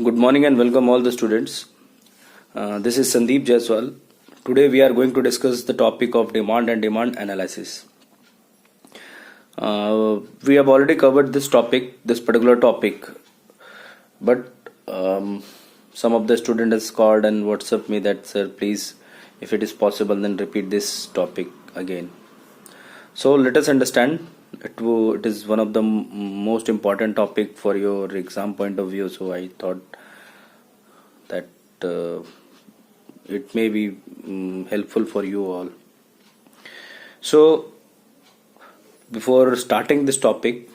Good morning and welcome all the students. This is Sandeep Jaiswal. Today we are going to discuss the topic of demand and demand analysis. We have already covered this particular topic, but some of the student has called and WhatsApp me that, sir, please, if it is possible, then repeat this topic again. So let us understand. It is one of the most important topic for your exam point of view. So I thought that it may be helpful for you all. So before starting this topic,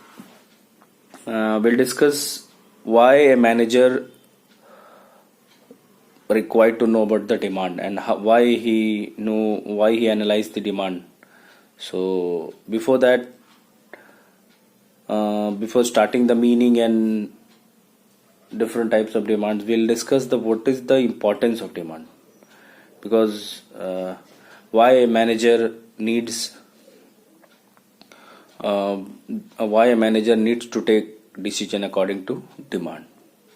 we'll discuss why a manager required to know about the demand and why he analyzed the demand. So before that, before starting the meaning and different types of demands, we'll discuss what is the importance of demand, because why a manager needs to take decision according to demand.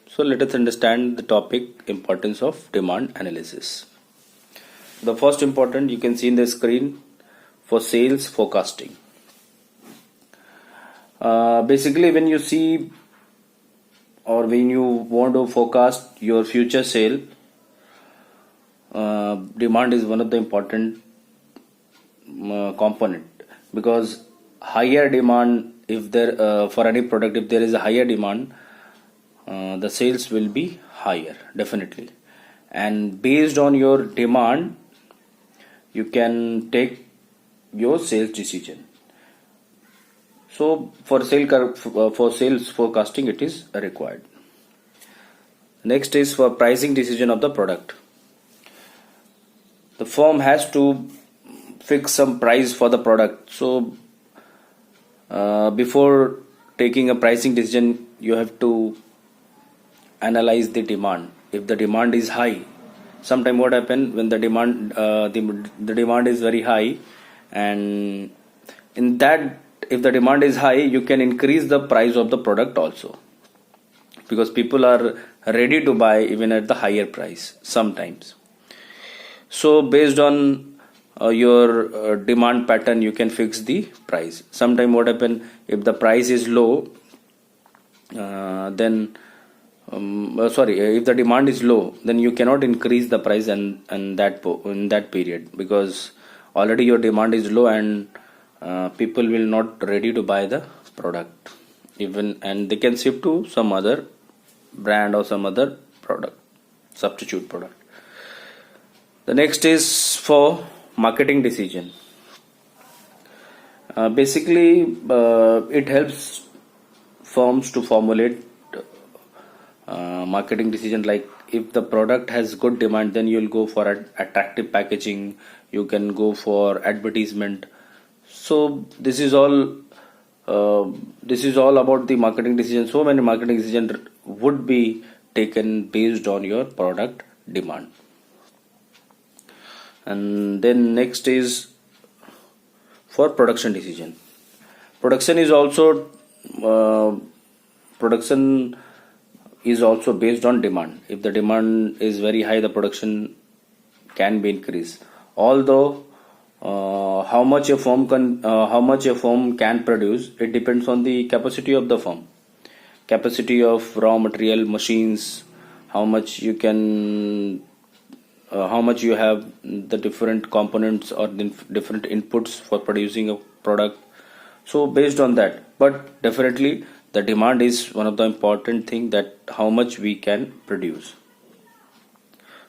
So let us understand the topic importance of demand analysis. The first important you can see in the screen for sales forecasting. Basically, when you see or when you want to forecast your future sale, demand is one of the important component, because higher demand, if there for any product, if there is a higher demand, the sales will be higher definitely, and based on your demand you can take your sales decision. So for sales forecasting it is required. Next is for pricing decision of the product. The firm has to fix some price for the product. So before taking a pricing decision, you have to analyze the demand. If the demand is high, sometime what happen when the demand is very high, and in that, if the demand is high, you can increase the price of the product also, because people are ready to buy even at the higher price sometimes. So based on your demand pattern, you can fix the price. Sometime what happen, if the price is low, if the demand is low, then you cannot increase the price in that period, because already your demand is low and people will not ready to buy the product even, and they can shift to some other brand or some other product, substitute product. The next is for marketing decision. Basically it helps firms to formulate marketing decision. Like if the product has good demand, then you'll go for attractive packaging, you can go for advertisement. So this is all about the marketing decision. So many marketing decisions would be taken based on your product demand. And then next is for production decision. Production is also based on demand. If the demand is very high, the production can be increased. Although how much a firm can produce, it depends on the capacity of the firm, capacity of raw material, machines, how much you have the different components or different inputs for producing a product. So based on that, but definitely the demand is one of the important thing, that how much we can produce.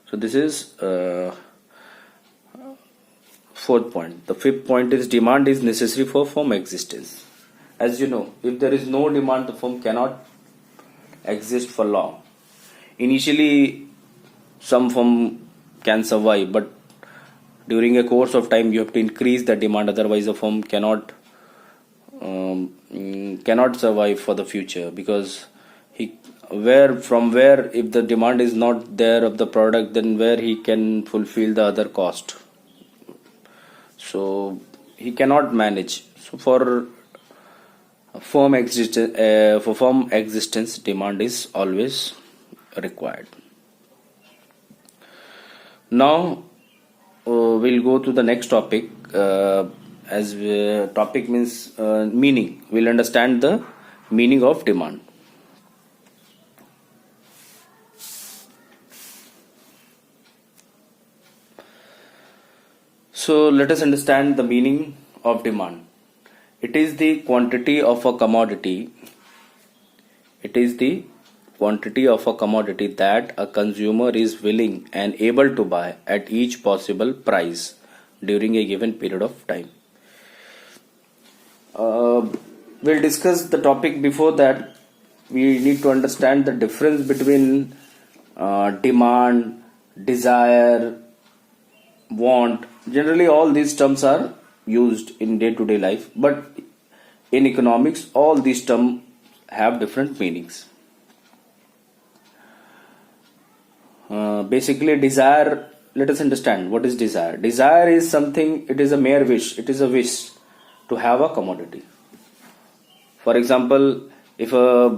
So this is fourth point. The fifth point is demand is necessary for firm existence. As you know, if there is no demand, the firm cannot exist for long. Initially some firm can survive, but during a course of time you have to increase the demand, otherwise the firm cannot survive for the future, because if the demand is not there of the product, then where he can fulfill the other cost, so he cannot manage. So for firm existence, demand is always required. Now we'll go to the next topic. As topic means meaning. We'll understand the meaning of demand. So let us understand the meaning of demand. It is the quantity of a commodity. It is the quantity of a commodity that a consumer is willing and able to buy at each possible price during a given period of time. We'll discuss the topic. Before that, we need to understand the difference between demand, desire, want. Generally, all these terms are used in day-to-day life, but in economics, all these terms have different meanings. Basically, desire, let us understand what is desire. Desire is something, it is a mere wish, it is a wish to have a commodity. For example, if for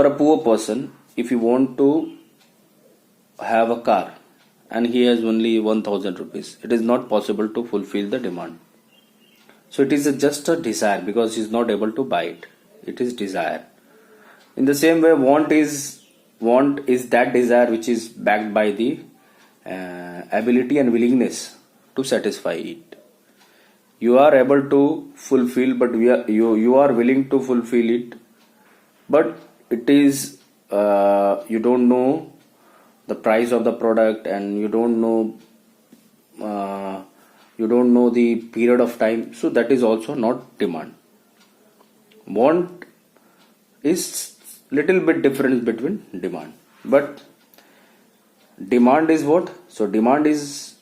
a poor person, if you want to have a car and he has only 1000 rupees, it is not possible to fulfill the demand. So it is just a desire because he is not able to buy it. It is desire. In the same way, want is that desire which is backed by the ability and willingness to satisfy it. You are able to fulfill, but you are willing to fulfill it, but it is you don't know the price of the product, and you don't know the period of time. So that is also not demand. Want is little bit difference between demand, but demand is what? So demand is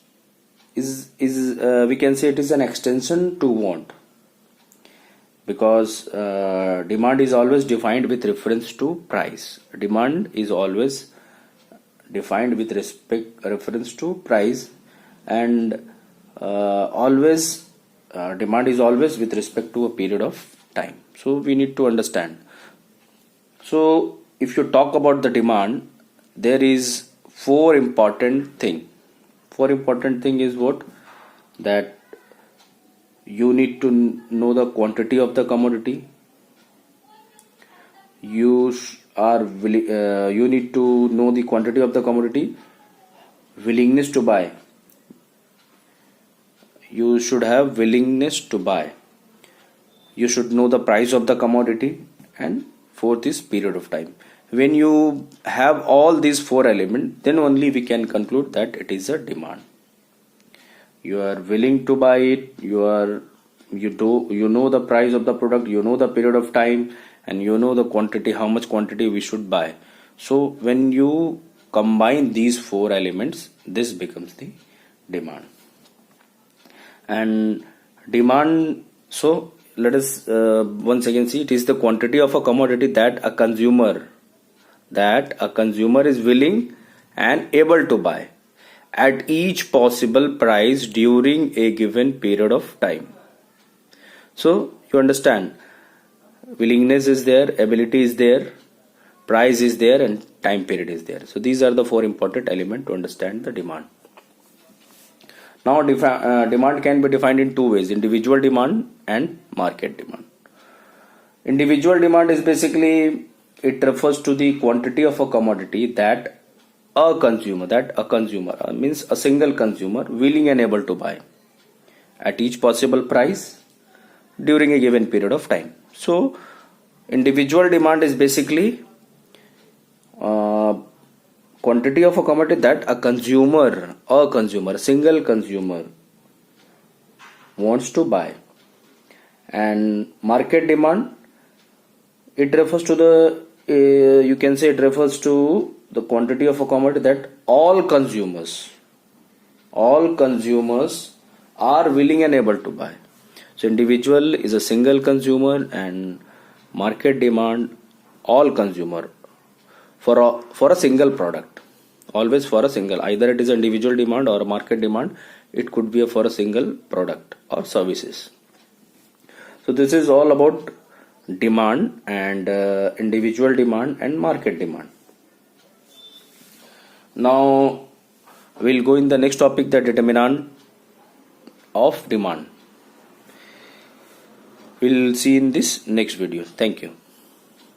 we can say it is an extension to want, because demand is always defined with reference to price. Demand is always defined with reference to price, and always demand is always with respect to a period of time. So we need to understand. So if you talk about the demand, there is four important thing. Four important thing is what? That you need to know the quantity of the commodity. You need to know the quantity of the commodity. Willingness to buy. You should have willingness to buy. You should know the price of the commodity, and fourth is period of time. When you have all these four elements, then only we can conclude that it is a demand. You are willing to buy it, you know the price of the product, you know the period of time, and you know the quantity, how much quantity we should buy. So when you combine these four elements, this becomes the demand. And demand, so let us once again see, it is the quantity of a commodity that a consumer is willing and able to buy at each possible price during a given period of time. So you understand, willingness is there, ability is there, price is there, and time period is there. So these are the four important elements to understand the demand. Now demand can be defined in two ways: individual demand and market demand. Individual demand is basically, it refers to the quantity of a commodity that a consumer means a single consumer, willing and able to buy at each possible price during a given period of time. So individual demand is basically quantity of a commodity that a single consumer wants to buy. And market demand, it refers to you can say it refers to the quantity of a commodity that all consumers are willing and able to buy. So individual is a single consumer, and market demand, all consumer for a single product, always for a single, either it is individual demand or a market demand, it could be for a single product or services. So this is all about demand and individual demand and market demand. Now we'll go in the next topic, the determinant of demand. We'll see in this next video. Thank you.